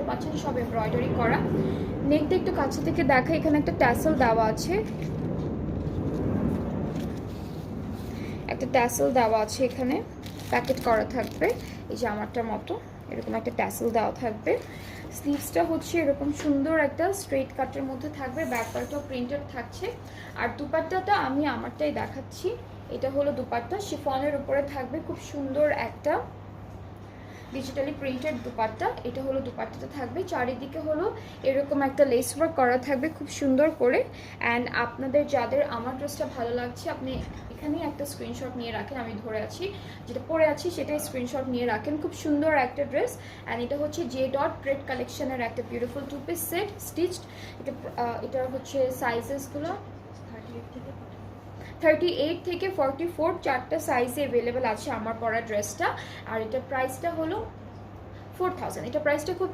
পাচ্ছেন সব এমব্রয়ডারি করা। নেকটা একটু কাছে থেকে দেখা, এখানে একটা ট্যাসেল দেওয়া আছে, একটা ট্যাসেল দেওয়া আছে, এখানে প্যাকেট করা থাকবে এই যে আমারটার মতো, এরকম একটা ট্যাসেল দেওয়া থাকবে। স্লিভসটা হচ্ছে এরকম সুন্দর একটা স্ট্রেট কাটের মধ্যে থাকবে, ব্যাক পার্টটাও প্রিন্টেড থাকছে। আর দুপাট্টাটা আমি আমারটাই দেখাচ্ছি, এটা হলো দুপাট্টা, শিফনের উপরে থাকবে খুব সুন্দর একটা ডিজিটালি প্রিন্টেড দুপাট্টা। এটা হলো দুপাট্টাটা থাকবে, চারিদিকে হলো এরকম একটা লেস ওয়ার্ক করা থাকবে খুব সুন্দর করে। অ্যান্ড আপনাদের যাদের আমার ড্রেসটা ভালো লাগছে, আপনি এখানেই একটা স্ক্রিনশট নিয়ে রাখেন, আমি ধরে আছি যেটা পরে আছি সেটাই স্ক্রিনশট নিয়ে রাখেন। খুব সুন্দর একটা ড্রেস। অ্যান্ড এটা হচ্ছে জে ডট গ্রেড কালেকশনের একটা বিউটিফুল 2 পিস সেট স্টিচড। এটা হচ্ছে সাইজেসগুলো 38 থেকে 44 চারটা সাইজে অ্যাভেলেবেল আছে আমার পরা ড্রেসটা। আর এটা প্রাইসটা হলো 4000। এটা প্রাইসটা খুব